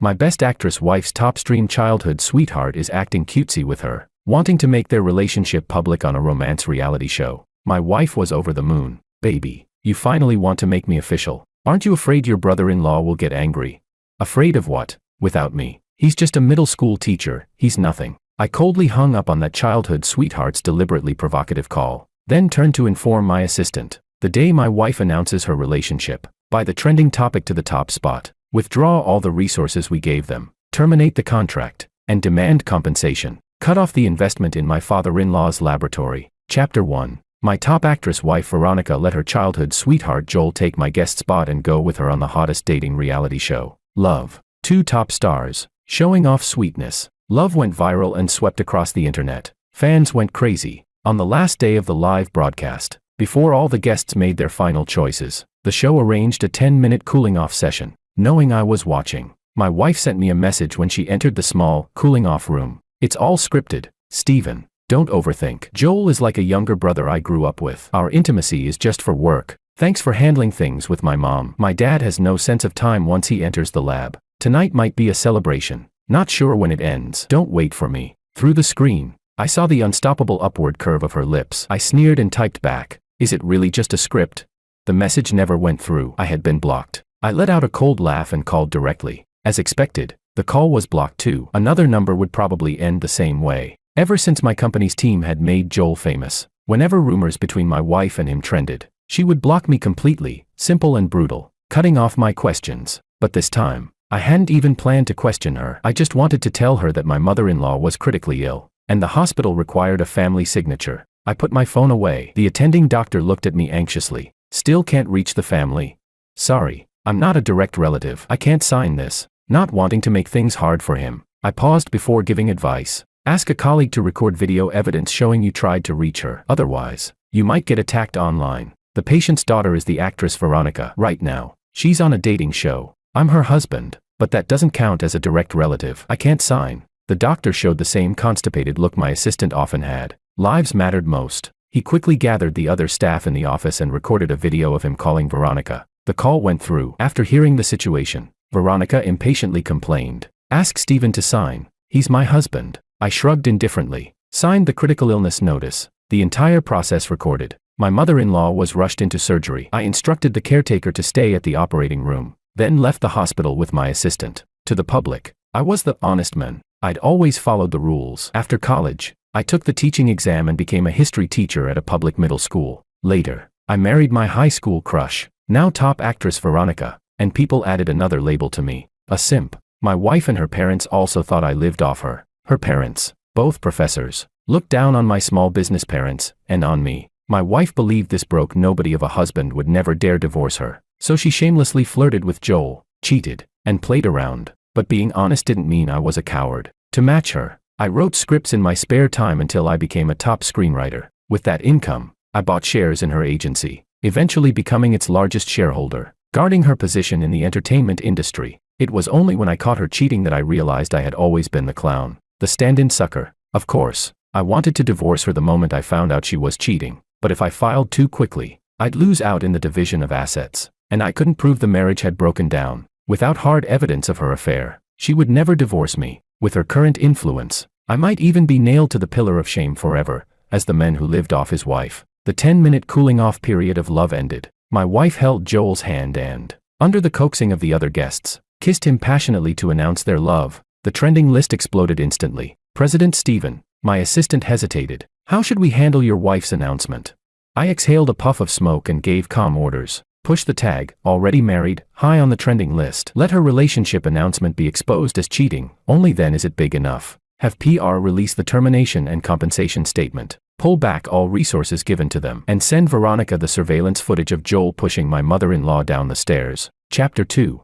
My best actress wife's top stream childhood sweetheart is acting cutesy with her, wanting to make their relationship public on a romance reality show. My wife was over the moon. Baby, you finally want to make me official. Aren't you afraid your brother-in-law will get angry? Afraid of what? Without me. He's just a middle school teacher, he's nothing. I coldly hung up on that childhood sweetheart's deliberately provocative call, then turned to inform my assistant. The day my wife announces her relationship, buy the trending topic to the top spot, withdraw all the resources we gave them, terminate the contract, and demand compensation, cut off the investment in my father-in-law's laboratory. Chapter 1. My top actress wife Veronica let her childhood sweetheart Joel take my guest spot and go with her on the hottest dating reality show, Love. 2 top stars, showing off sweetness. Love went viral and swept across the internet. Fans went crazy. On the last day of the live broadcast, before all the guests made their final choices, the show arranged a 10-minute cooling-off session. Knowing I was watching, my wife sent me a message when she entered the small, cooling-off room. It's all scripted, Steven. Don't overthink. Joel is like a younger brother I grew up with. Our intimacy is just for work. Thanks for handling things with my mom. My dad has no sense of time once he enters the lab. Tonight might be a celebration. Not sure when it ends. Don't wait for me. Through the screen, I saw the unstoppable upward curve of her lips. I sneered and typed back, "Is it really just a script?" The message never went through. I had been blocked. I let out a cold laugh and called directly. As expected, the call was blocked too. Another number would probably end the same way. Ever since my company's team had made Joel famous, whenever rumors between my wife and him trended, she would block me completely, simple and brutal, cutting off my questions. But this time, I hadn't even planned to question her. I just wanted to tell her that my mother-in-law was critically ill, and the hospital required a family signature. I put my phone away. The attending doctor looked at me anxiously. "Still can't reach the family?" "Sorry, I'm not a direct relative. I can't sign this." Not wanting to make things hard for him, I paused before giving advice. "Ask a colleague to record video evidence showing you tried to reach her. Otherwise, you might get attacked online." The patient's daughter is the actress Veronica. Right now, she's on a dating show. I'm her husband, but that doesn't count as a direct relative. I can't sign. The doctor showed the same constipated look my assistant often had. Lives mattered most. He quickly gathered the other staff in the office and recorded a video of him calling Veronica. The call went through. After hearing the situation, Veronica impatiently complained, "Ask Steven to sign. He's my husband." I shrugged indifferently, signed the critical illness notice. The entire process recorded. My mother-in-law was rushed into surgery. I instructed the caretaker to stay at the operating room, then left the hospital with my assistant. To the public, I was the honest man. I'd always followed the rules. After college, I took the teaching exam and became a history teacher at a public middle school. Later, I married my high school crush, now top actress Veronica, and people added another label to me, a simp. My wife and her parents also thought I lived off her. Her parents, both professors, looked down on my small business parents, and on me. My wife believed this broke nobody of a husband would never dare divorce her, so she shamelessly flirted with Joel, cheated, and played around. But being honest didn't mean I was a coward. To match her, I wrote scripts in my spare time until I became a top screenwriter. With that income, I bought shares in her agency, eventually becoming its largest shareholder, guarding her position in the entertainment industry. It was only when I caught her cheating that I realized I had always been the clown, the stand-in sucker. Of course, I wanted to divorce her the moment I found out she was cheating, but if I filed too quickly, I'd lose out in the division of assets, and I couldn't prove the marriage had broken down. Without hard evidence of her affair, she would never divorce me. With her current influence, I might even be nailed to the pillar of shame forever, as the man who lived off his wife. The 10-minute cooling-off period of love ended. My wife held Joel's hand and, under the coaxing of the other guests, kissed him passionately to announce their love. The trending list exploded instantly. "President Steven." My assistant hesitated. "How should we handle your wife's announcement?" I exhaled a puff of smoke and gave calm orders. "Push the tag, already married, high on the trending list. Let her relationship announcement be exposed as cheating, only then is it big enough. Have PR release the termination and compensation statement. Pull back all resources given to them. And send Veronica the surveillance footage of Joel pushing my mother-in-law down the stairs." Chapter 2.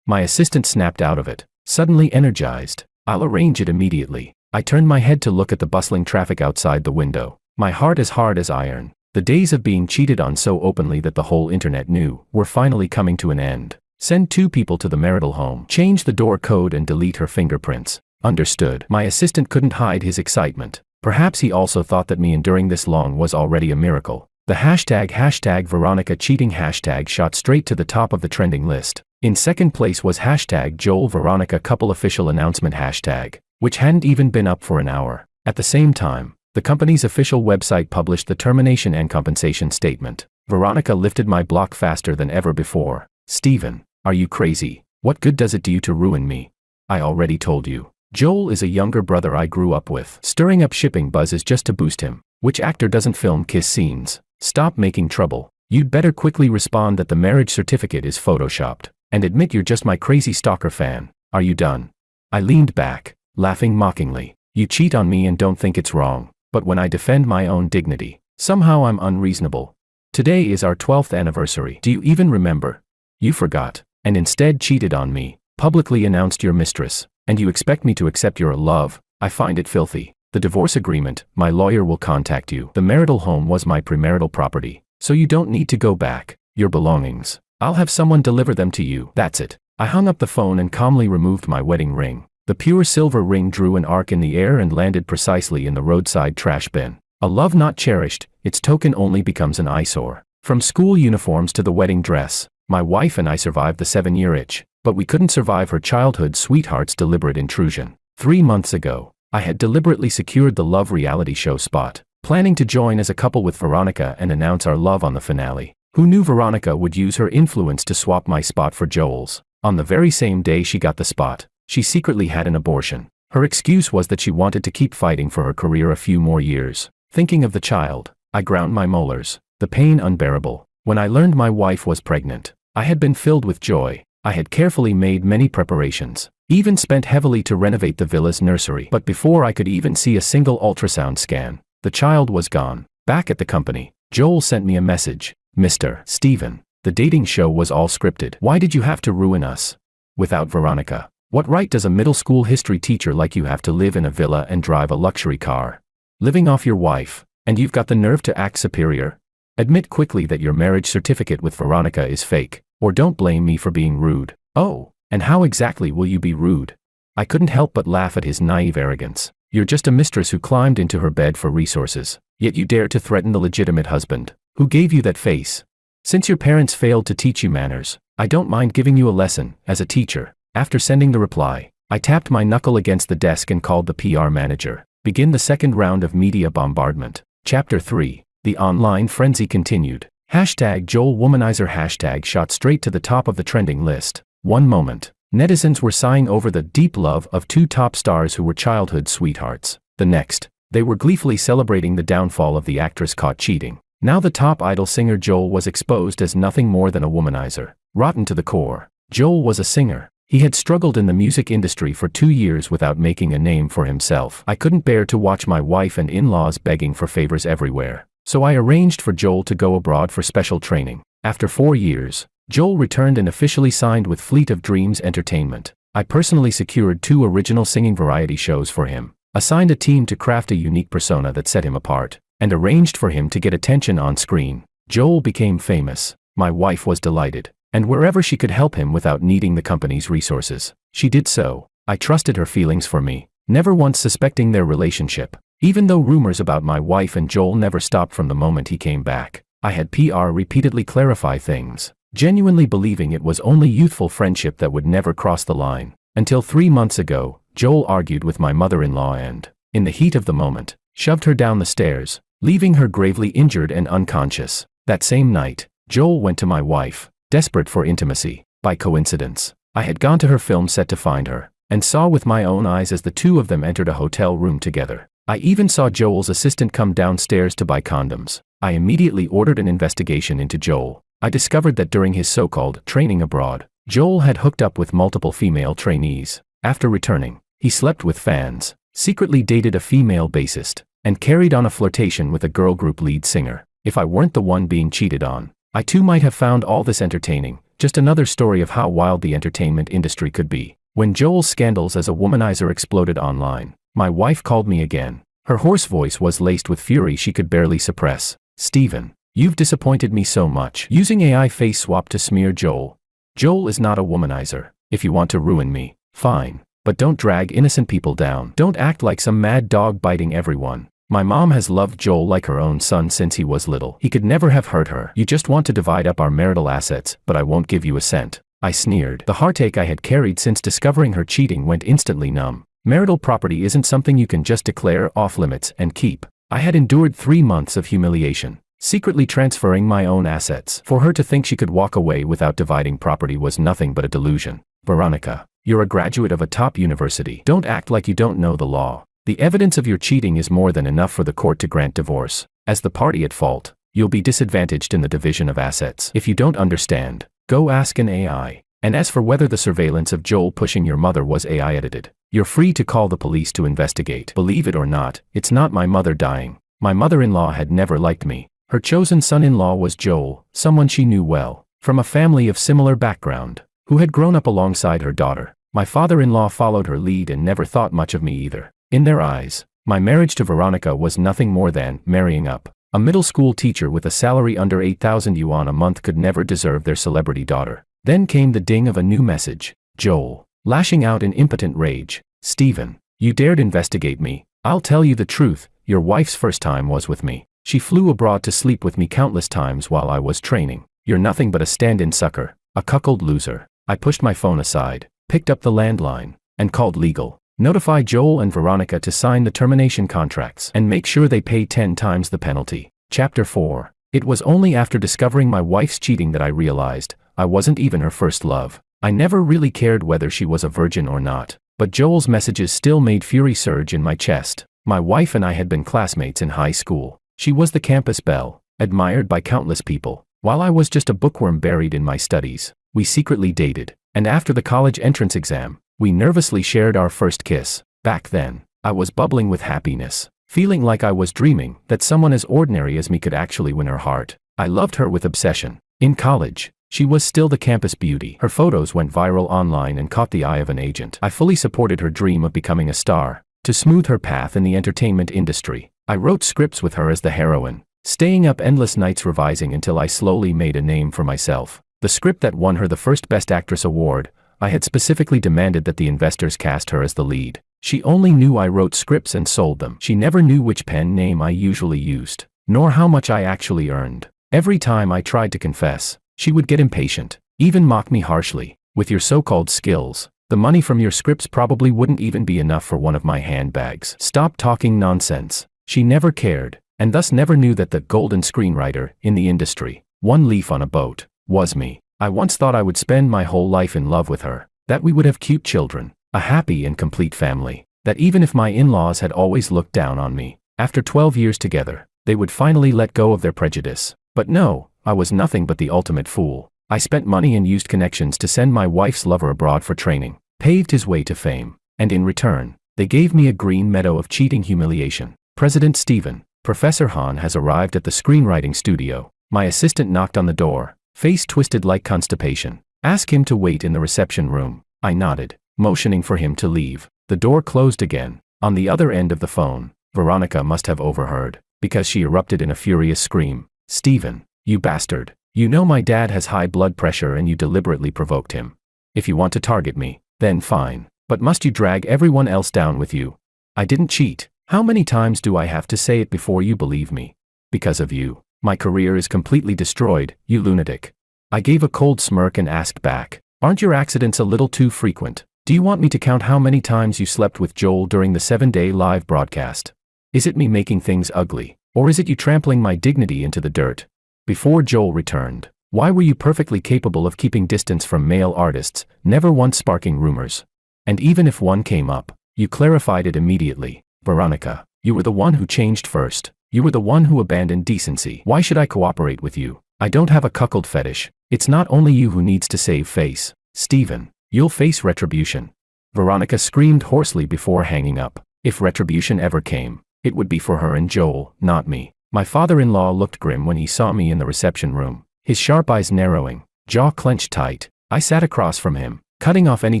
My assistant snapped out of it, suddenly energized. "I'll arrange it immediately." I turned my head to look at the bustling traffic outside the window. My heart as hard as iron. The days of being cheated on so openly that the whole internet knew were finally coming to an end. Send 2 people to the marital home. Change the door code and delete her fingerprints. Understood. My assistant couldn't hide his excitement. Perhaps he also thought that me enduring this long was already a miracle. The hashtag Veronica cheating hashtag shot straight to the top of the trending list. In second place was hashtag Joel Veronica couple official announcement hashtag, which hadn't even been up for an hour. At the same time, the company's official website published the termination and compensation statement. Veronica lifted my block faster than ever before. Steven, are you crazy? What good does it do you to ruin me? I already told you. Joel is a younger brother I grew up with. Stirring up shipping buzz is just to boost him. Which actor doesn't film kiss scenes? Stop making trouble. You'd better quickly respond that the marriage certificate is photoshopped, and admit you're just my crazy stalker fan. Are you done? I leaned back, laughing mockingly. You cheat on me and don't think it's wrong, but when I defend my own dignity, somehow I'm unreasonable. Today is our 12th anniversary. Do you even remember? You forgot, and instead cheated on me, publicly announced your mistress, and you expect me to accept your love? I find it filthy. The divorce agreement, my lawyer will contact you. The marital home was my premarital property, so you don't need to go back. Your belongings, I'll have someone deliver them to you. That's it. I hung up the phone and calmly removed my wedding ring. The pure silver ring drew an arc in the air and landed precisely in the roadside trash bin. A love not cherished, its token only becomes an eyesore. From school uniforms to the wedding dress, my wife and I survived the 7-year itch, but we couldn't survive her childhood sweetheart's deliberate intrusion. 3 months ago, I had deliberately secured the love reality show spot, planning to join as a couple with Veronica and announce our love on the finale. Who knew Veronica would use her influence to swap my spot for Joel's? On the very same day she got the spot, she secretly had an abortion. Her excuse was that she wanted to keep fighting for her career a few more years. Thinking of the child, I ground my molars, the pain unbearable. When I learned my wife was pregnant, I had been filled with joy. I had carefully made many preparations, even spent heavily to renovate the villa's nursery. But before I could even see a single ultrasound scan, the child was gone. Back at the company, Joel sent me a message. Mr. Steven, the dating show was all scripted. Why did you have to ruin us? Without Veronica, what right does a middle school history teacher like you have to live in a villa and drive a luxury car? Living off your wife, and you've got the nerve to act superior? Admit quickly that your marriage certificate with Veronica is fake, or don't blame me for being rude. Oh, and how exactly will you be rude? I couldn't help but laugh at his naive arrogance. You're just a mistress who climbed into her bed for resources, yet you dare to threaten the legitimate husband. Who gave you that face? Since your parents failed to teach you manners, I don't mind giving you a lesson, as a teacher. After sending the reply, I tapped my knuckle against the desk and called the PR manager. Begin the second round of media bombardment. Chapter 3. The online frenzy continued. Hashtag Joel Womanizer hashtag shot straight to the top of the trending list. One moment, netizens were sighing over the deep love of two top stars who were childhood sweethearts. The next, they were gleefully celebrating the downfall of the actress caught cheating. Now the top idol singer Joel was exposed as nothing more than a womanizer. Rotten to the core. Joel was a singer. He had struggled in the music industry for 2 years without making a name for himself. I couldn't bear to watch my wife and in-laws begging for favors everywhere, so I arranged for Joel to go abroad for special training. After 4 years, Joel returned and officially signed with Fleet of Dreams Entertainment. I personally secured 2 original singing variety shows for him, assigned a team to craft a unique persona that set him apart, and arranged for him to get attention on screen. Joel became famous. My wife was delighted, and wherever she could help him without needing the company's resources, she did so. I trusted her feelings for me, never once suspecting their relationship. Even though rumors about my wife and Joel never stopped from the moment he came back, I had PR repeatedly clarify things, genuinely believing it was only youthful friendship that would never cross the line. Until 3 months ago, Joel argued with my mother-in-law and, in the heat of the moment, shoved her down the stairs, leaving her gravely injured and unconscious. That same night, Joel went to my wife, desperate for intimacy. By coincidence, I had gone to her film set to find her, and saw with my own eyes as the two of them entered a hotel room together. I even saw Joel's assistant come downstairs to buy condoms. I immediately ordered an investigation into Joel. I discovered that during his so-called training abroad, Joel had hooked up with multiple female trainees. After returning, he slept with fans, secretly dated a female bassist, and carried on a flirtation with a girl group lead singer. If I weren't the one being cheated on, I too might have found all this entertaining. Just another story of how wild the entertainment industry could be. When Joel's scandals as a womanizer exploded online, my wife called me again. Her hoarse voice was laced with fury she could barely suppress. Steven, you've disappointed me so much. Using AI face swap to smear Joel. Joel is not a womanizer. If you want to ruin me, fine. But don't drag innocent people down. Don't act like some mad dog biting everyone. My mom has loved Joel like her own son since he was little. He could never have hurt her. You just want to divide up our marital assets, but I won't give you a cent. I sneered. The heartache I had carried since discovering her cheating went instantly numb. Marital property isn't something you can just declare off limits and keep. I had endured 3 months of humiliation, secretly transferring my own assets. For her to think she could walk away without dividing property was nothing but a delusion. Veronica, you're a graduate of a top university. Don't act like you don't know the law. The evidence of your cheating is more than enough for the court to grant divorce. As the party at fault, you'll be disadvantaged in the division of assets. If you don't understand, go ask an AI. And as for whether the surveillance of Joel pushing your mother was AI edited, you're free to call the police to investigate. Believe it or not, it's not my mother dying. My mother-in-law had never liked me. Her chosen son-in-law was Joel, someone she knew well, from a family of similar background, who had grown up alongside her daughter. My father-in-law followed her lead and never thought much of me either. In their eyes, my marriage to Veronica was nothing more than marrying up. A middle school teacher with a salary under 8,000 yuan a month could never deserve their celebrity daughter. Then came the ding of a new message. Joel, lashing out in impotent rage. Stephen, you dared investigate me. I'll tell you the truth, your wife's first time was with me. She flew abroad to sleep with me countless times while I was training. You're nothing but a stand-in sucker, a cuckold loser. I pushed my phone aside, picked up the landline, and called legal. Notify Joel and Veronica to sign the termination contracts and make sure they pay 10 times the penalty. Chapter 4. It was only after discovering my wife's cheating that I realized I wasn't even her first love. I never really cared whether she was a virgin or not, but Joel's messages still made fury surge in my chest. My wife and I had been classmates in high school. She was the campus belle, admired by countless people, while I was just a bookworm buried in my studies. We secretly dated, and after the college entrance exam, we nervously shared our first kiss. Back then, I was bubbling with happiness, feeling like I was dreaming that someone as ordinary as me could actually win her heart. I loved her with obsession. In college, she was still the campus beauty. Her photos went viral online and caught the eye of an agent. I fully supported her dream of becoming a star. To smooth her path in the entertainment industry, I wrote scripts with her as the heroine, staying up endless nights revising until I slowly made a name for myself. The script that won her the first Best Actress award, I had specifically demanded that the investors cast her as the lead. She only knew I wrote scripts and sold them. She never knew which pen name I usually used, nor how much I actually earned. Every time I tried to confess, she would get impatient, even mock me harshly. With your so-called skills, the money from your scripts probably wouldn't even be enough for one of my handbags. Stop talking nonsense. She never cared, and thus never knew that the golden screenwriter in the industry, one leaf on a boat, was me. I once thought I would spend my whole life in love with her, that we would have cute children, a happy and complete family, that even if my in-laws had always looked down on me, after 12 years together, they would finally let go of their prejudice. But no, I was nothing but the ultimate fool. I spent money and used connections to send my wife's lover abroad for training, paved his way to fame, and in return, they gave me a green meadow of cheating humiliation. President Stephen, Professor Han has arrived at the screenwriting studio. My assistant knocked on the door, face twisted like constipation. Ask him to wait in the reception room. I nodded, motioning for him to leave. The door closed again. On the other end of the phone, Veronica must have overheard, because she erupted in a furious scream. Stephen, you bastard. You know my dad has high blood pressure and you deliberately provoked him. If you want to target me, then fine. But must you drag everyone else down with you? I didn't cheat. How many times do I have to say it before you believe me? Because of you, my career is completely destroyed, you lunatic. I gave a cold smirk and asked back, aren't your accidents a little too frequent? Do you want me to count how many times you slept with Joel during the 7-day live broadcast? Is it me making things ugly, or is it you trampling my dignity into the dirt? Before Joel returned, why were you perfectly capable of keeping distance from male artists, never once sparking rumors? And even if one came up, you clarified it immediately. Veronica, you were the one who changed first. You were the one who abandoned decency. Why should I cooperate with you? I don't have a cuckold fetish. It's not only you who needs to save face. Stephen, you'll face retribution. Veronica screamed hoarsely before hanging up. If retribution ever came, it would be for her and Joel, not me. My father-in-law looked grim when he saw me in the reception room, his sharp eyes narrowing, jaw clenched tight. I sat across from him, cutting off any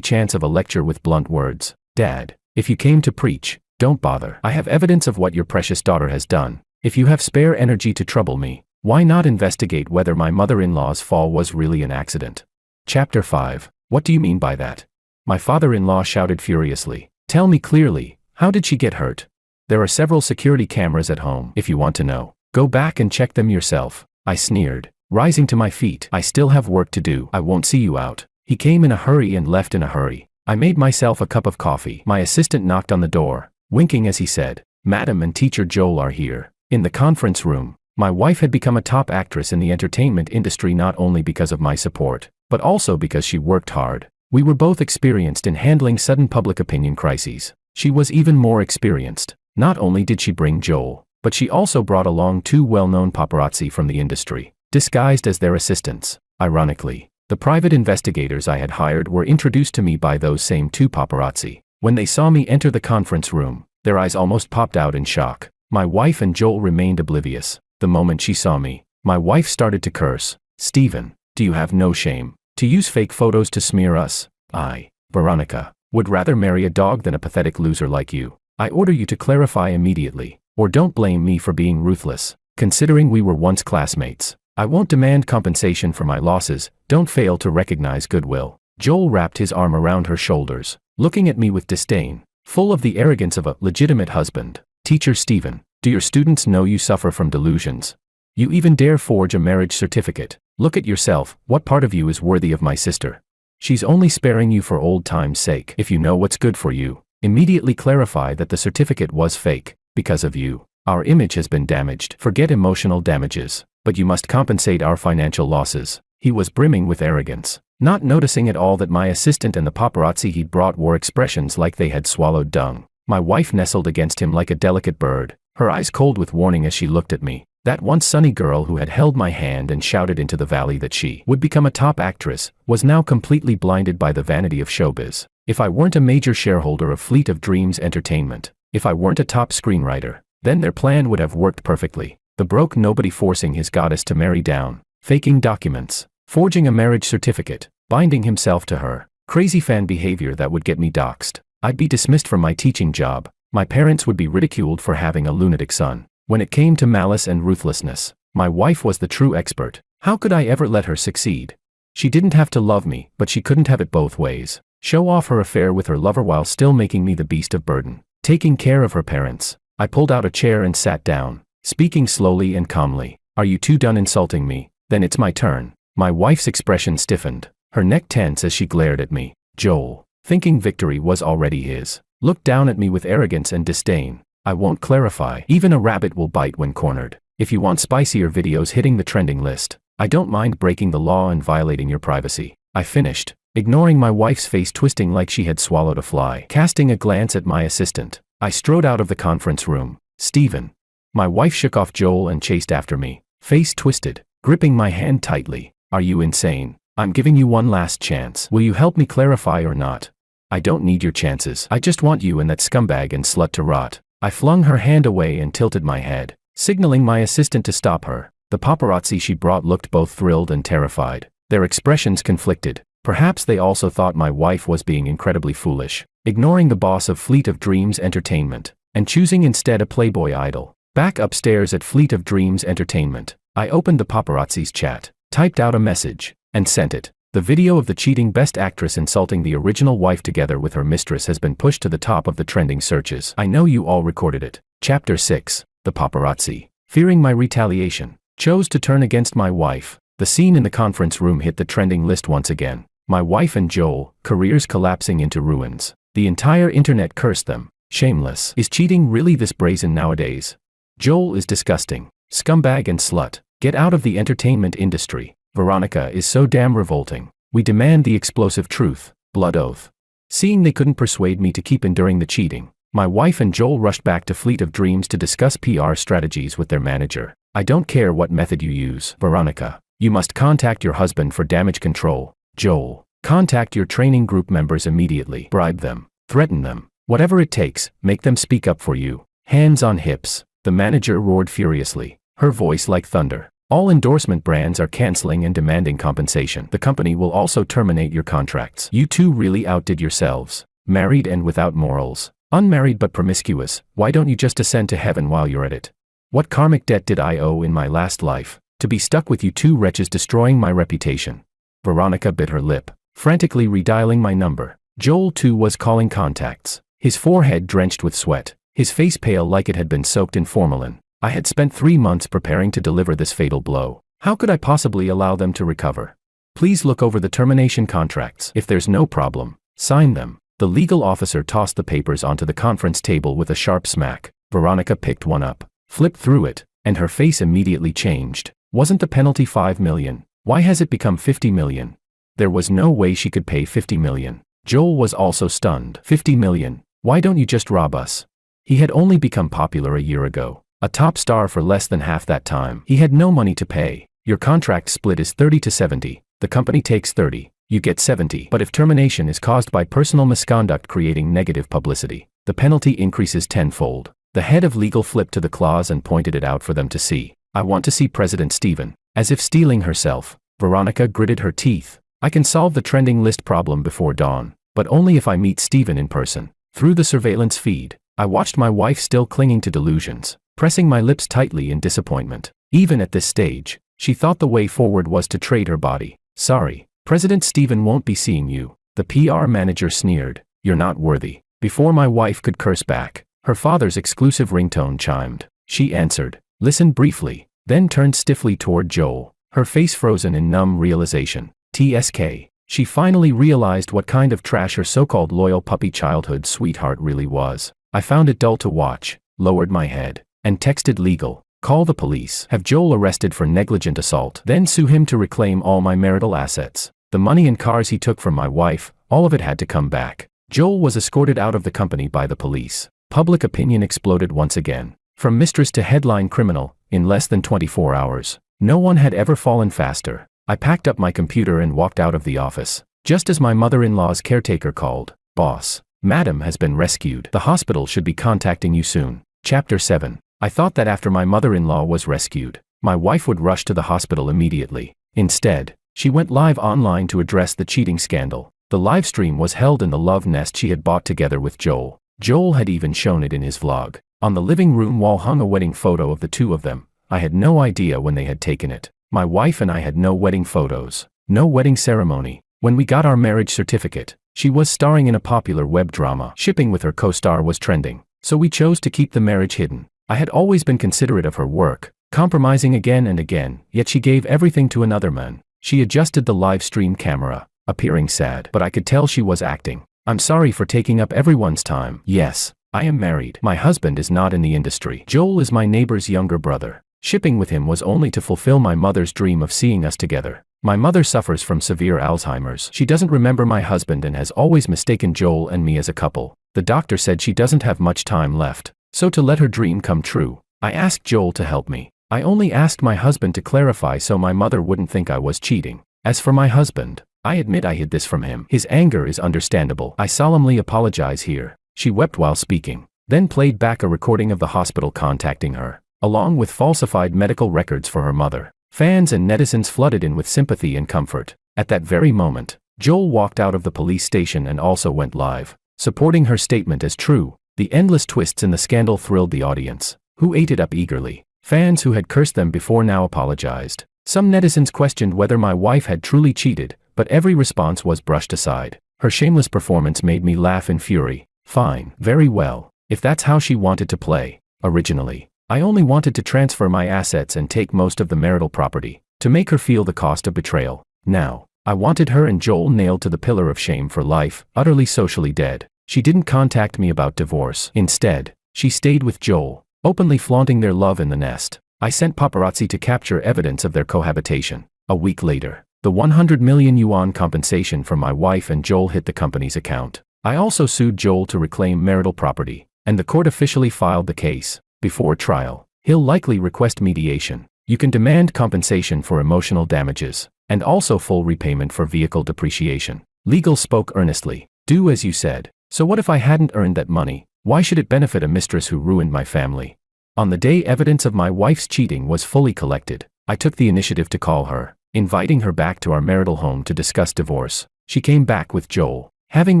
chance of a lecture with blunt words. Dad, if you came to preach, don't bother. I have evidence of what your precious daughter has done. If you have spare energy to trouble me, why not investigate whether my mother-in-law's fall was really an accident? Chapter 5. What do you mean by that? My father-in-law shouted furiously. Tell me clearly, how did she get hurt? There are several security cameras at home. If you want to know, go back and check them yourself. I sneered, rising to my feet. I still have work to do. I won't see you out. He came in a hurry and left in a hurry. I made myself a cup of coffee. My assistant knocked on the door, winking as he said, "Madam and Teacher Joel are here." In the conference room, my wife had become a top actress in the entertainment industry not only because of my support, but also because she worked hard. We were both experienced in handling sudden public opinion crises. She was even more experienced. Not only did she bring Joel, but she also brought along 2 well-known paparazzi from the industry, disguised as their assistants. Ironically, the private investigators I had hired were introduced to me by those same 2 paparazzi. When they saw me enter the conference room, their eyes almost popped out in shock. My wife and Joel remained oblivious. The moment she saw me, my wife started to curse. "Stephen, do you have no shame? To use fake photos to smear us? I, Veronica, would rather marry a dog than a pathetic loser like you. I order you to clarify immediately, or don't blame me for being ruthless. Considering we were once classmates, I won't demand compensation for my losses. Don't fail to recognize goodwill." Joel wrapped his arm around her shoulders, looking at me with disdain, full of the arrogance of a legitimate husband. "Teacher Stephen, do your students know you suffer from delusions? You even dare forge a marriage certificate. Look at yourself. What part of you is worthy of my sister? She's only sparing you for old time's sake. If you know what's good for you, immediately clarify that the certificate was fake. Because of you, our image has been damaged. Forget emotional damages, but you must compensate our financial losses." He was brimming with arrogance, not noticing at all that my assistant and the paparazzi he'd brought wore expressions like they had swallowed dung. My wife nestled against him like a delicate bird, her eyes cold with warning as she looked at me. That once sunny girl who had held my hand and shouted into the valley that she would become a top actress was now completely blinded by the vanity of showbiz. If I weren't a major shareholder of Fleet of Dreams Entertainment, if I weren't a top screenwriter, then their plan would have worked perfectly. The broke nobody forcing his goddess to marry down, faking documents, forging a marriage certificate, binding himself to her. Crazy fan behavior that would get me doxxed. I'd be dismissed from my teaching job. My parents would be ridiculed for having a lunatic son. When it came to malice and ruthlessness, my wife was the true expert. How could I ever let her succeed? She didn't have to love me, but she couldn't have it both ways. Show off her affair with her lover while still making me the beast of burden. Taking care of her parents. I pulled out a chair and sat down, speaking slowly and calmly. "Are you two done insulting me? Then it's my turn." My wife's expression stiffened, her neck tense as she glared at me. Joel, thinking victory was already his, looked down at me with arrogance and disdain. "I won't clarify. Even a rabbit will bite when cornered. If you want spicier videos hitting the trending list, I don't mind breaking the law and violating your privacy." I finished, ignoring my wife's face twisting like she had swallowed a fly. Casting a glance at my assistant, I strode out of the conference room. "Stephen." My wife shook off Joel and chased after me, face twisted, gripping my hand tightly. "Are you insane? I'm giving you one last chance. Will you help me clarify or not?" "I don't need your chances. I just want you and that scumbag and slut to rot." I flung her hand away and tilted my head, signaling my assistant to stop her. The paparazzi she brought looked both thrilled and terrified. Their expressions conflicted. Perhaps they also thought my wife was being incredibly foolish, ignoring the boss of Fleet of Dreams Entertainment, and choosing instead a Playboy idol. Back upstairs at Fleet of Dreams Entertainment, I opened the paparazzi's chat, typed out a message, and sent it. The video of the cheating best actress insulting the original wife together with her mistress has been pushed to the top of the trending searches. I know you all recorded it. Chapter 6. The paparazzi, fearing my retaliation, chose to turn against my wife. The scene in the conference room hit the trending list once again. My wife and Joel, careers collapsing into ruins. The entire internet cursed them. Shameless. Is cheating really this brazen nowadays? Joel is disgusting. Scumbag and slut. Get out of the entertainment industry. Veronica is so damn revolting. We demand the explosive truth. Blood oath. Seeing they couldn't persuade me to keep enduring the cheating, my wife and Joel rushed back to Fleet of Dreams to discuss PR strategies with their manager. "I don't care what method you use, Veronica. You must contact your husband for damage control. Joel, contact your training group members immediately. Bribe them. Threaten them. Whatever it takes, make them speak up for you." Hands on hips, the manager roared furiously, her voice like thunder. "All endorsement brands are canceling and demanding compensation. The company will also terminate your contracts. You two really outdid yourselves. Married and without morals. Unmarried but promiscuous. Why don't you just ascend to heaven while you're at it? What karmic debt did I owe in my last life, to be stuck with you two wretches destroying my reputation?" Veronica bit her lip, frantically redialing my number. Joel too was calling contacts, his forehead drenched with sweat, his face pale like it had been soaked in formalin. I had spent 3 months preparing to deliver this fatal blow. How could I possibly allow them to recover? Please look over the termination contracts. If there's no problem, sign them. The legal officer tossed the papers onto the conference table with a sharp smack. Veronica picked one up, flipped through it, and her face immediately changed. Wasn't the penalty $5 million? Why has it become $50 million? There was no way she could pay $50 million. Joel was also stunned. $50 million? Why don't you just rob us? He had only become popular a year ago. A top star for less than half that time. He had no money to pay. Your contract split is 30 to 70. The company takes 30. You get 70. But if termination is caused by personal misconduct creating negative publicity, the penalty increases tenfold. The head of legal flipped to the clause and pointed it out for them to see. I want to see President Stephen. As if stealing herself, Veronica gritted her teeth. I can solve the trending list problem before dawn, but only if I meet Stephen in person. Through the surveillance feed, I watched my wife still clinging to delusions, pressing my lips tightly in disappointment. Even at this stage, she thought the way forward was to trade her body. Sorry, President Stephen won't be seeing you. The PR manager sneered. You're not worthy. Before my wife could curse back, her father's exclusive ringtone chimed. She answered, listened briefly, then turned stiffly toward Joel, her face frozen in numb realization. TSK. She finally realized what kind of trash her so-called loyal puppy childhood sweetheart really was. I found it dull to watch, lowered my head, and texted legal. Call the police. Have Joel arrested for negligent assault. Then sue him to reclaim all my marital assets. The money and cars he took from my wife, all of it had to come back. Joel was escorted out of the company by the police. Public opinion exploded once again. From mistress to headline criminal, in less than 24 hours. No one had ever fallen faster. I packed up my computer and walked out of the office. Just as my mother-in-law's caretaker called. Boss, Madam has been rescued. The hospital should be contacting you soon. Chapter 7. I thought that after my mother-in-law was rescued, my wife would rush to the hospital immediately. Instead, she went live online to address the cheating scandal. The live stream was held in the love nest she had bought together with Joel. Joel had even shown it in his vlog. On the living room wall hung a wedding photo of the two of them. I had no idea when they had taken it. My wife and I had no wedding photos, no wedding ceremony. When we got our marriage certificate, she was starring in a popular web drama. Shipping with her co-star was trending, so we chose to keep the marriage hidden. I had always been considerate of her work, compromising again and again, yet she gave everything to another man. She adjusted the live stream camera, appearing sad, but I could tell she was acting. I'm sorry for taking up everyone's time. Yes, I am married. My husband is not in the industry. Joel is my neighbor's younger brother. Shipping with him was only to fulfill my mother's dream of seeing us together. My mother suffers from severe Alzheimer's. She doesn't remember my husband and has always mistaken Joel and me as a couple. The doctor said she doesn't have much time left, so to let her dream come true, I asked Joel to help me. I only asked my husband to clarify so my mother wouldn't think I was cheating. As for my husband, I admit I hid this from him. His anger is understandable. I solemnly apologize here. She wept while speaking, then played back a recording of the hospital contacting her, along with falsified medical records for her mother. Fans and netizens flooded in with sympathy and comfort. At that very moment, Joel walked out of the police station and also went live, supporting her statement as true. The endless twists in the scandal thrilled the audience, who ate it up eagerly. Fans who had cursed them before now apologized. Some netizens questioned whether my wife had truly cheated, but every response was brushed aside. Her shameless performance made me laugh in fury. Fine, very well, if that's how she wanted to play. Originally, I only wanted to transfer my assets and take most of the marital property, to make her feel the cost of betrayal. Now, I wanted her and Joel nailed to the pillar of shame for life, utterly socially dead. She didn't contact me about divorce. Instead, she stayed with Joel, openly flaunting their love in the nest. I sent paparazzi to capture evidence of their cohabitation. A week later, the 100 million yuan compensation from my wife and Joel hit the company's account. I also sued Joel to reclaim marital property, and the court officially filed the case. Before trial, he'll likely request mediation. You can demand compensation for emotional damages, and also full repayment for vehicle depreciation. Legal spoke earnestly. Do as you said. So what if I hadn't earned that money? Why should it benefit a mistress who ruined my family? On the day evidence of my wife's cheating was fully collected, I took the initiative to call her, inviting her back to our marital home to discuss divorce. She came back with Joel. Having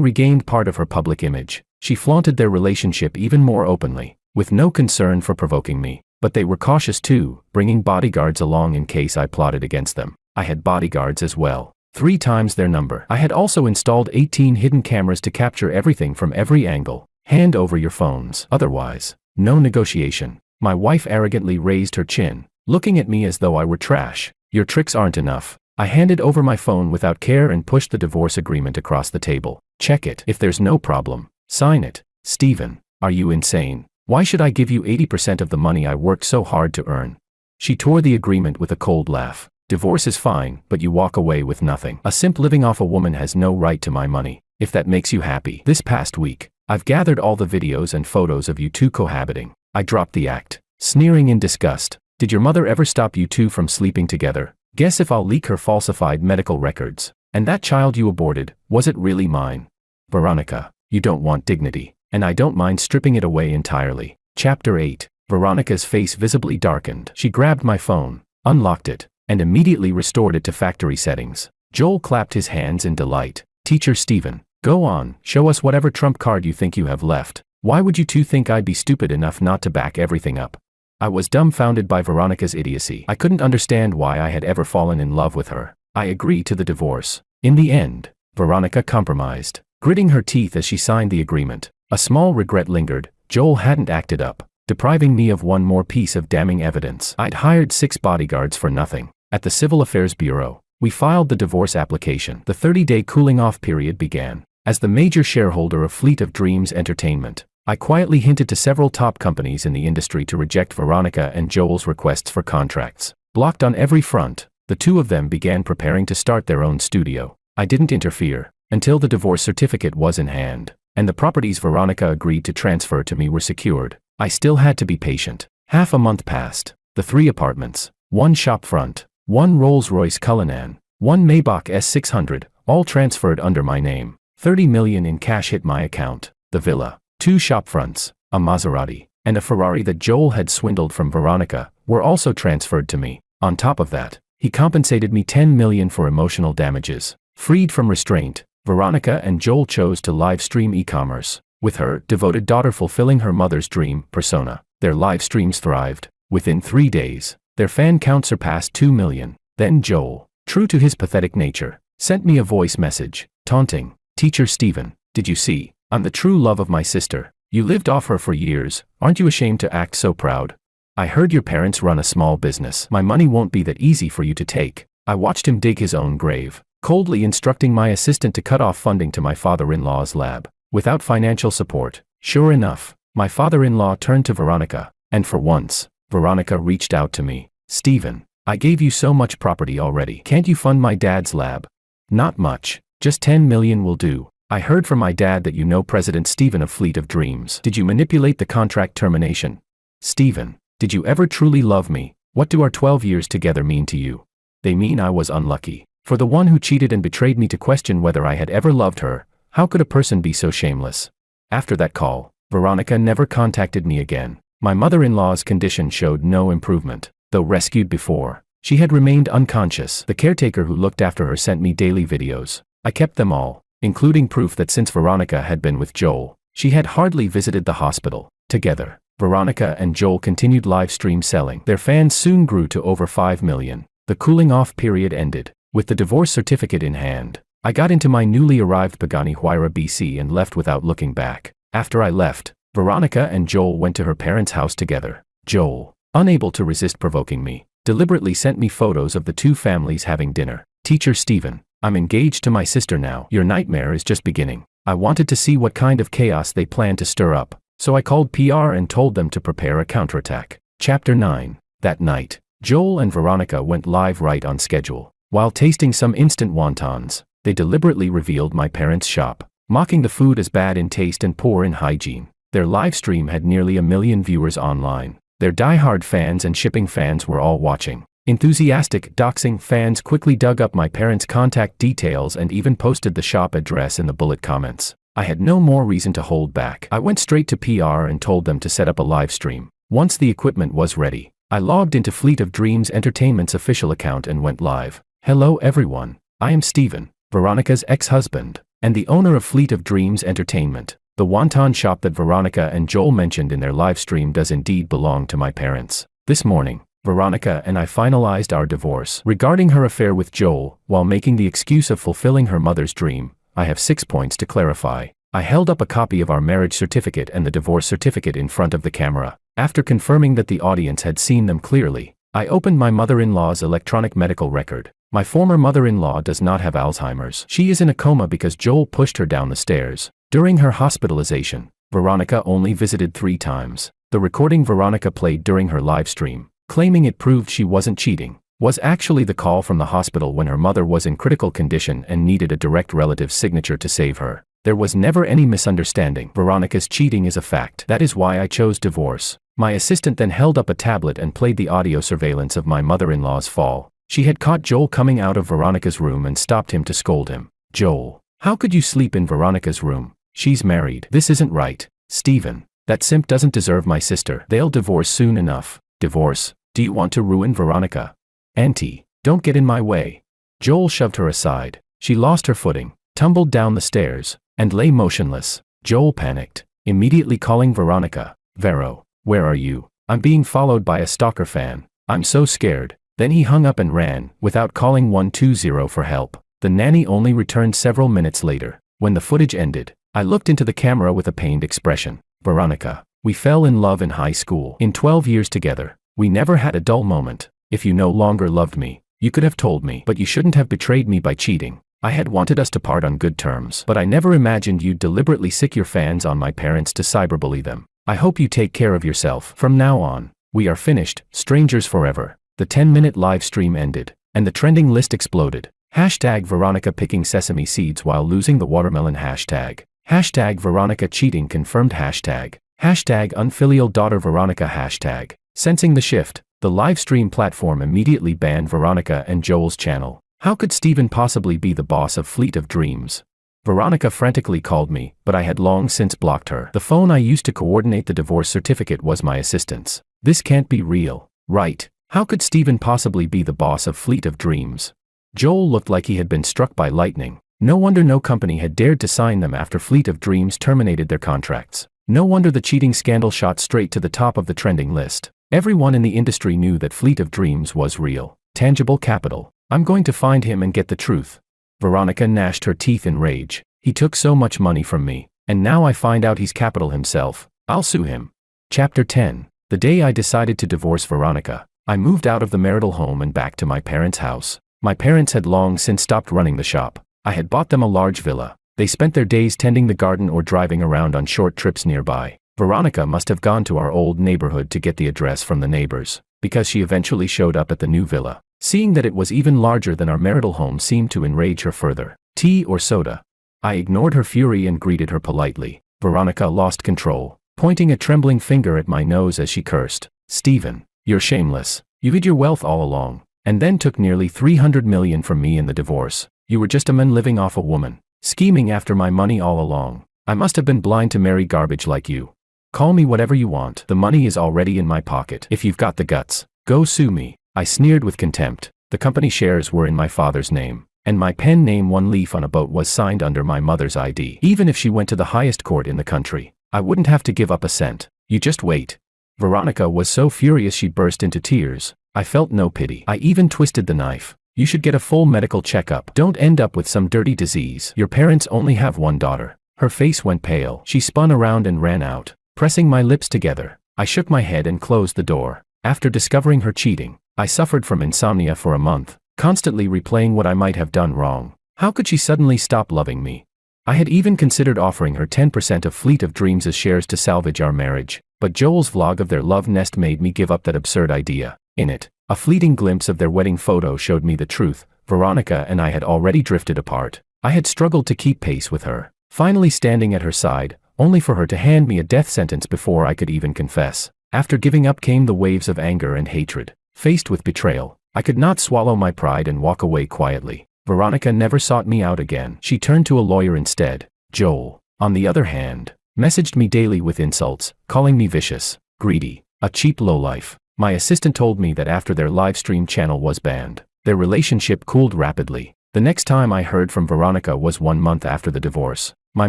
regained part of her public image, she flaunted their relationship even more openly, with no concern for provoking me. But they were cautious too, bringing bodyguards along in case I plotted against them. I had bodyguards as well, 3 times their number. I had also installed 18 hidden cameras to capture everything from every angle. Hand over your phones. Otherwise, no negotiation. My wife arrogantly raised her chin, looking at me as though I were trash. Your tricks aren't enough. I handed over my phone without care and pushed the divorce agreement across the table. Check it. If there's no problem, sign it. Stephen, are you insane? Why should I give you 80% of the money I worked so hard to earn? She tore the agreement with a cold laugh. Divorce is fine, but you walk away with nothing. A simp living off a woman has no right to my money, if that makes you happy. This past week, I've gathered all the videos and photos of you two cohabiting. I dropped the act, sneering in disgust. Did your mother ever stop you two from sleeping together? Guess if I'll leak her falsified medical records. And that child you aborted, was it really mine? Veronica, you don't want dignity, and I don't mind stripping it away entirely. Chapter 8. Veronica's face visibly darkened. She grabbed my phone, unlocked it, and immediately restored it to factory settings. Joel clapped his hands in delight. Teacher Stephen, go on, show us whatever trump card you think you have left. Why would you two think I'd be stupid enough not to back everything up? I was dumbfounded by Veronica's idiocy. I couldn't understand why I had ever fallen in love with her. I agreed to the divorce. In the end, Veronica compromised, gritting her teeth as she signed the agreement. A small regret lingered. Joel hadn't acted up, depriving me of one more piece of damning evidence. I'd hired 6 bodyguards for nothing. At the Civil Affairs Bureau, we filed the divorce application. The 30-day cooling-off period began. As the major shareholder of Fleet of Dreams Entertainment, I quietly hinted to several top companies in the industry to reject Veronica and Joel's requests for contracts. Blocked on every front, the two of them began preparing to start their own studio. I didn't interfere until the divorce certificate was in hand, and the properties Veronica agreed to transfer to me were secured. I still had to be patient. Half a month passed. The 3 apartments, 1 shop front, 1 Rolls-Royce Cullinan, 1 Maybach S600, all transferred under my name. $30 million in cash hit my account. The villa, 2 shop fronts, a Maserati, and a Ferrari that Joel had swindled from Veronica, were also transferred to me. On top of that, he compensated me $10 million for emotional damages. Freed from restraint, Veronica and Joel chose to live stream e-commerce, with her devoted daughter fulfilling her mother's dream persona. Their live streams thrived. Within 3 days, their fan count surpassed 2 million. Then Joel, true to his pathetic nature, sent me a voice message, taunting, "Teacher Stephen, did you see? I'm the true love of my sister. You lived off her for years. Aren't you ashamed to act so proud? I heard your parents run a small business. My money won't be that easy for you to take." I watched him dig his own grave, coldly instructing my assistant to cut off funding to my father-in-law's lab. Without financial support, sure enough, my father-in-law turned to Veronica, and for once, Veronica reached out to me. "Stephen, I gave you so much property already. Can't you fund my dad's lab?" "Not much. Just 10 million will do. I heard from my dad that you know President Stephen of Fleet of Dreams. Did you manipulate the contract termination? Stephen, did you ever truly love me? What do our 12 years together mean to you?" "They mean I was unlucky. For the one who cheated and betrayed me to question whether I had ever loved her. How could a person be so shameless?" After that call, Veronica never contacted me again. My mother-in-law's condition showed no improvement. Though rescued before, she had remained unconscious. The caretaker who looked after her sent me daily videos. I kept them all, including proof that since Veronica had been with Joel, she had hardly visited the hospital. Together, Veronica and Joel continued live stream selling. Their fans soon grew to over 5 million. The cooling-off period ended. With the divorce certificate in hand, I got into my newly arrived Pagani Huayra BC and left without looking back. After I left, Veronica and Joel went to her parents' house together. Joel, unable to resist provoking me, deliberately sent me photos of the two families having dinner. "Teacher Stephen, I'm engaged to my sister now. Your nightmare is just beginning." I wanted to see what kind of chaos they planned to stir up, so I called PR and told them to prepare a counterattack. Chapter 9. That night, Joel and Veronica went live right on schedule. While tasting some instant wontons, they deliberately revealed my parents' shop, mocking the food as bad in taste and poor in hygiene. Their live stream had nearly 1 million viewers online. Their die-hard fans and shipping fans were all watching. Enthusiastic doxing fans quickly dug up my parents' contact details and even posted the shop address in the bullet comments. I had no more reason to hold back. I went straight to PR and told them to set up a live stream. Once the equipment was ready, I logged into Fleet of Dreams Entertainment's official account and went live. "Hello everyone, I am Stephen, Veronica's ex-husband, and the owner of Fleet of Dreams Entertainment. The wonton shop that Veronica and Joel mentioned in their live stream does indeed belong to my parents. This morning, Veronica and I finalized our divorce. Regarding her affair with Joel, while making the excuse of fulfilling her mother's dream, I have 6 points to clarify." I held up a copy of our marriage certificate and the divorce certificate in front of the camera. After confirming that the audience had seen them clearly, I opened my mother-in-law's electronic medical record. My former mother-in-law does not have Alzheimer's. She is in a coma because Joel pushed her down the stairs. During her hospitalization, Veronica only visited 3 times. The recording Veronica played during her live stream, claiming it proved she wasn't cheating, was actually the call from the hospital when her mother was in critical condition and needed a direct relative's signature to save her. There was never any misunderstanding. Veronica's cheating is a fact. That is why I chose divorce. My assistant then held up a tablet and played the audio surveillance of my mother-in-law's fall. She had caught Joel coming out of Veronica's room and stopped him to scold him. Joel, how could you sleep in Veronica's room? She's married. This isn't right. Stephen, that simp doesn't deserve my sister. They'll divorce soon enough. Divorce? Do you want to ruin Veronica? Auntie, don't get in my way. Joel shoved her aside. She lost her footing, tumbled down the stairs, and lay motionless. Joel panicked, immediately calling Veronica. Vero, where are you? I'm being followed by a stalker fan. I'm so scared. Then he hung up and ran, without calling 120 for help. The nanny only returned several minutes later. When the footage ended, I looked into the camera with a pained expression. Veronica, we fell in love in high school. In 12 years together, we never had a dull moment. If you no longer loved me, you could have told me, but you shouldn't have betrayed me by cheating. I had wanted us to part on good terms, but I never imagined you'd deliberately sick your fans on my parents to cyberbully them. I hope you take care of yourself. From now on, we are finished, strangers forever. The 10-minute live stream ended, and the trending list exploded. Hashtag Veronica picking sesame seeds while losing the watermelon hashtag. Hashtag Veronica cheating confirmed hashtag. Hashtag unfilial daughter Veronica hashtag. Sensing the shift, the live stream platform immediately banned Veronica and Joel's channel. How could Stephen possibly be the boss of Fleet of Dreams? Veronica frantically called me, but I had long since blocked her. The phone I used to coordinate the divorce certificate was my assistant's. This can't be real, right? How could Stephen possibly be the boss of Fleet of Dreams? Joel looked like he had been struck by lightning. No wonder no company had dared to sign them after Fleet of Dreams terminated their contracts. No wonder the cheating scandal shot straight to the top of the trending list. Everyone in the industry knew that Fleet of Dreams was real, tangible capital. I'm going to find him and get the truth. Veronica gnashed her teeth in rage. He took so much money from me, and now I find out he's capital himself. I'll sue him. Chapter 10. The day I decided to divorce Veronica, I moved out of the marital home and back to my parents' house. My parents had long since stopped running the shop. I had bought them a large villa. They spent their days tending the garden or driving around on short trips nearby. Veronica must have gone to our old neighborhood to get the address from the neighbors, because she eventually showed up at the new villa. Seeing that it was even larger than our marital home seemed to enrage her further. Tea or soda? I ignored her fury and greeted her politely. Veronica lost control, pointing a trembling finger at my nose as she cursed. Stephen, you're shameless. You hid your wealth all along, and then took nearly $300 million from me in the divorce. You were just a man living off a woman, scheming after my money all along. I must have been blind to marry garbage like you. Call me whatever you want. The money is already in my pocket. If you've got the guts, go sue me. I sneered with contempt. The company shares were in my father's name, and my pen name one leaf on a boat was signed under my mother's ID. Even if she went to the highest court in the country, I wouldn't have to give up a cent. You just wait. Veronica was so furious she burst into tears. I felt no pity. I even twisted the knife. You should get a full medical checkup. Don't end up with some dirty disease. Your parents only have one daughter. Her face went pale. She spun around and ran out, pressing my lips together. I shook my head and closed the door. After discovering her cheating, I suffered from insomnia for a month, constantly replaying what I might have done wrong. How could she suddenly stop loving me? I had even considered offering her 10% of Fleet of Dreams' shares to salvage our marriage, but Joel's vlog of their love nest made me give up that absurd idea. In it, a fleeting glimpse of their wedding photo showed me the truth. Veronica and I had already drifted apart. I had struggled to keep pace with her, finally standing at her side, only for her to hand me a death sentence before I could even confess. After giving up came the waves of anger and hatred. Faced with betrayal, I could not swallow my pride and walk away quietly. Veronica never sought me out again. She turned to a lawyer instead. Joel, on the other hand, messaged me daily with insults, calling me vicious, greedy, a cheap lowlife. My assistant told me that after their live stream channel was banned, their relationship cooled rapidly. The next time I heard from Veronica was 1 month after the divorce. My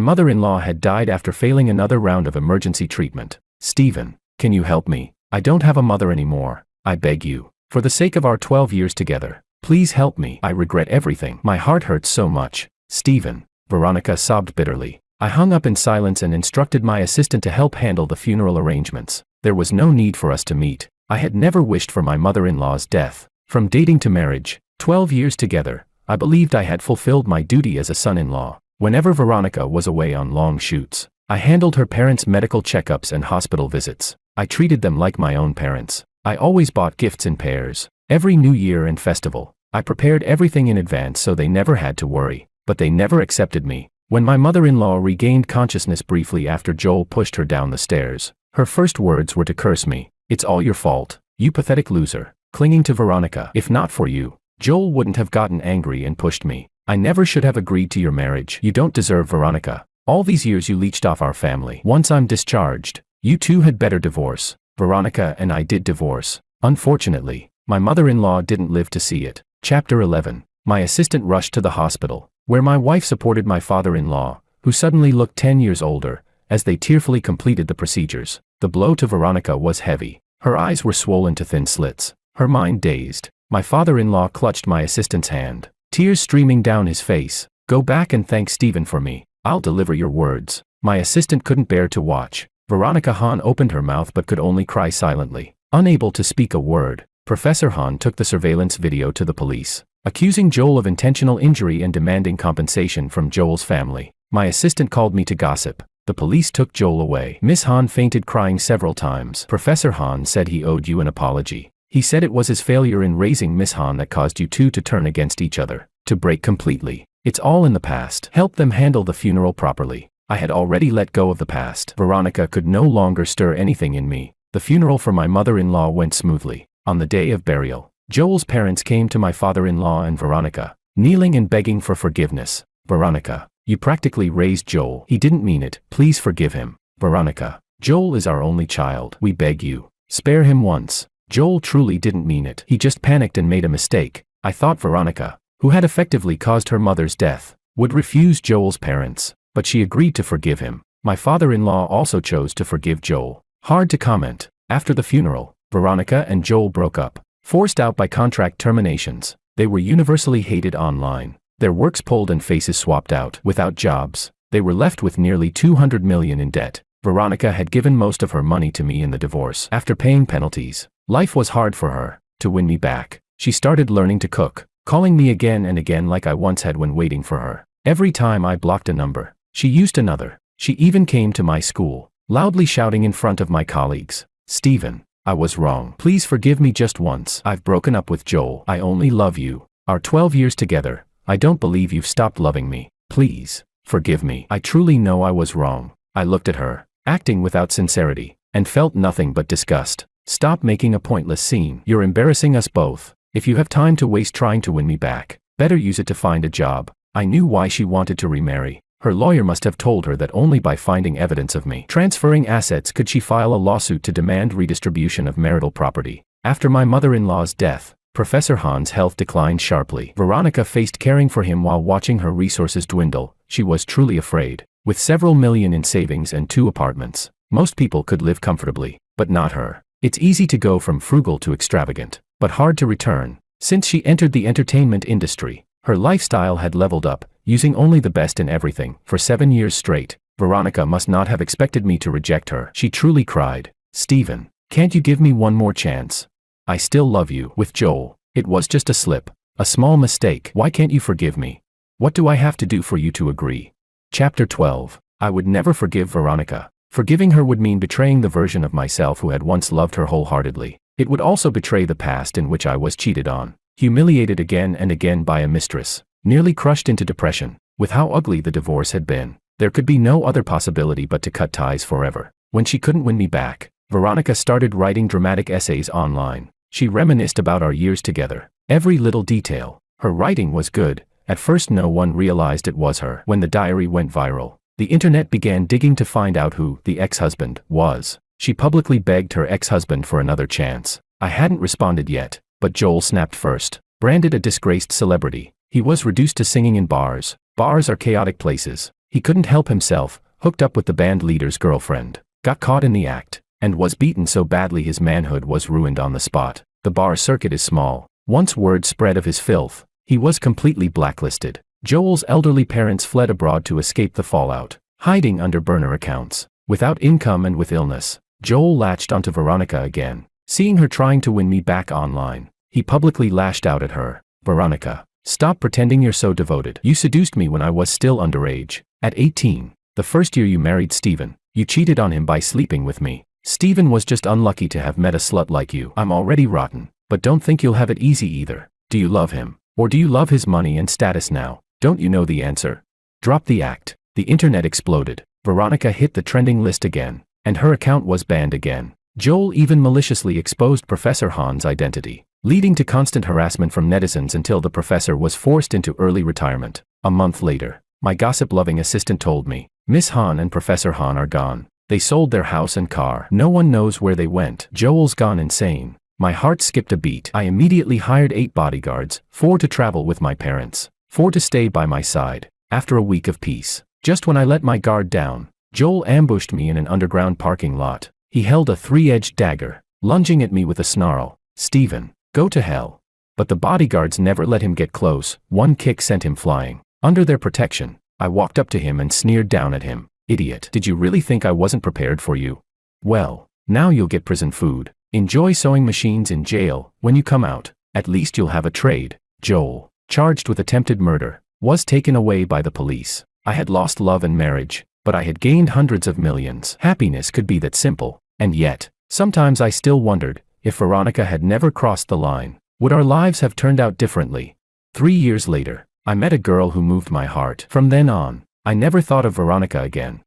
mother-in-law had died after failing another round of emergency treatment. Stephen, can you help me? I don't have a mother anymore. I beg you. For the sake of our 12 years together, please help me. I regret everything. My heart hurts so much. Stephen, Veronica sobbed bitterly. I hung up in silence and instructed my assistant to help handle the funeral arrangements. There was no need for us to meet. I had never wished for my mother-in-law's death. From dating to marriage, 12 years together, I believed I had fulfilled my duty as a son-in-law. Whenever Veronica was away on long shoots, I handled her parents' medical checkups and hospital visits. I treated them like my own parents. I always bought gifts in pairs. Every New Year and festival, I prepared everything in advance so they never had to worry. But they never accepted me. When my mother-in-law regained consciousness briefly after Joel pushed her down the stairs, her first words were to curse me. "It's all your fault, you pathetic loser," clinging to Veronica. "If not for you, Joel wouldn't have gotten angry and pushed me. I never should have agreed to your marriage. You don't deserve Veronica. All these years you leached off our family. Once I'm discharged, you two had better divorce." Veronica and I did divorce. Unfortunately, my mother-in-law didn't live to see it. Chapter 11. My assistant rushed to the hospital, where my wife supported my father-in-law, who suddenly looked 10 years older, as they tearfully completed the procedures. The blow to Veronica was heavy. Her eyes were swollen to thin slits, her mind dazed. My father-in-law clutched my assistant's hand, tears streaming down his face. "Go back and thank Stephen for me. I'll deliver your words." My assistant couldn't bear to watch. Veronica Hahn opened her mouth but could only cry silently, unable to speak a word. Professor Hahn took the surveillance video to the police, accusing Joel of intentional injury and demanding compensation from Joel's family. My assistant called me to gossip. The police took Joel away. Miss Hahn fainted, crying several times. Professor Hahn said he owed you an apology. He said it was his failure in raising Miss Hahn that caused you two to turn against each other, to break completely. It's all in the past. Help them handle the funeral properly. I had already let go of the past. Veronica could no longer stir anything in me. The funeral for my mother-in-law went smoothly. On the day of burial, Joel's parents came to my father-in-law and Veronica, kneeling and begging for forgiveness. "Veronica, you practically raised Joel. He didn't mean it. Please forgive him." "Veronica, Joel is our only child. We beg you, spare him once. Joel truly didn't mean it. He just panicked and made a mistake." I thought Veronica, who had effectively caused her mother's death, would refuse Joel's parents, but she agreed to forgive him. My father-in-law also chose to forgive Joel. Hard to comment. After the funeral, Veronica and Joel broke up, forced out by contract terminations. They were universally hated online. Their works pulled and faces swapped out. Without jobs, they were left with nearly $200 million in debt. Veronica had given most of her money to me in the divorce. After paying penalties, life was hard for her. To win me back, she started learning to cook, calling me again and again like I once had when waiting for her. Every time I blocked a number, she used another. She even came to my school, loudly shouting in front of my colleagues, "Stephen, I was wrong. Please forgive me just once. I've broken up with Joel. I only love you. Our 12 years together, I don't believe you've stopped loving me. Please, forgive me. I truly know I was wrong." I looked at her, acting without sincerity, and felt nothing but disgust. "Stop making a pointless scene. You're embarrassing us both. If you have time to waste trying to win me back, better use it to find a job." I knew why she wanted to remarry. Her lawyer must have told her that only by finding evidence of me transferring assets could she file a lawsuit to demand redistribution of marital property. After my mother-in-law's death, Professor Hahn's health declined sharply. Veronica faced caring for him while watching her resources dwindle. She was truly afraid. With several million in savings and 2 apartments, most people could live comfortably, but not her. It's easy to go from frugal to extravagant, but hard to return. Since she entered the entertainment industry, her lifestyle had leveled up, using only the best in everything. For 7 years straight, Veronica must not have expected me to reject her. She truly cried, "Stephen, can't you give me one more chance? I still love you." With Joel, it was just a slip, a small mistake. Why can't you forgive me? What do I have to do for you to agree? Chapter 12. I would never forgive Veronica. Forgiving her would mean betraying the version of myself who had once loved her wholeheartedly. It would also betray the past in which I was cheated on, humiliated again and again by a mistress, nearly crushed into depression. With how ugly the divorce had been, there could be no other possibility but to cut ties forever. When she couldn't win me back, Veronica started writing dramatic essays online. She reminisced about our years together, every little detail. Her writing was good. At first no one realized it was her. When the diary went viral, the internet began digging to find out who the ex-husband was. She publicly begged her ex-husband for another chance. I hadn't responded yet, but Joel snapped first. Branded a disgraced celebrity, he was reduced to singing in bars. Bars are chaotic places. He couldn't help himself, hooked up with the band leader's girlfriend, got caught in the act, and was beaten so badly his manhood was ruined on the spot. The bar circuit is small. Once word spread of his filth, he was completely blacklisted. Joel's elderly parents fled abroad to escape the fallout, hiding under burner accounts. Without income and with illness, Joel latched onto Veronica again. Seeing her trying to win me back online, he publicly lashed out at her. Veronica, stop pretending you're so devoted. You seduced me when I was still underage. At 18, the first year you married Steven, you cheated on him by sleeping with me. Steven was just unlucky to have met a slut like you. I'm already rotten, but don't think you'll have it easy either. Do you love him? Or do you love his money and status now? Don't you know the answer? Drop the act. The internet exploded. Veronica hit the trending list again, and her account was banned again. Joel even maliciously exposed Professor Han's identity, leading to constant harassment from netizens until the professor was forced into early retirement. A month later, my gossip-loving assistant told me, Miss Han and Professor Han are gone. They sold their house and car. No one knows where they went. Joel's gone insane. My heart skipped a beat. I immediately hired 8 bodyguards, 4 to travel with my parents, 4 to stay by my side. After a week of peace, just when I let my guard down, Joel ambushed me in an underground parking lot. He held a 3-edged dagger, lunging at me with a snarl. Steven, go to hell. But the bodyguards never let him get close. One kick sent him flying. Under their protection, I walked up to him and sneered down at him. Idiot, did you really think I wasn't prepared for you? Well, now you'll get prison food. Enjoy sewing machines in jail. When you come out, at least you'll have a trade. Joel, charged with attempted murder, was taken away by the police. I had lost love and marriage, but I had gained hundreds of millions. Happiness could be that simple. And yet, sometimes I still wondered, if Veronica had never crossed the line, would our lives have turned out differently? 3 years later, I met a girl who moved my heart. From then on, I never thought of Veronica again.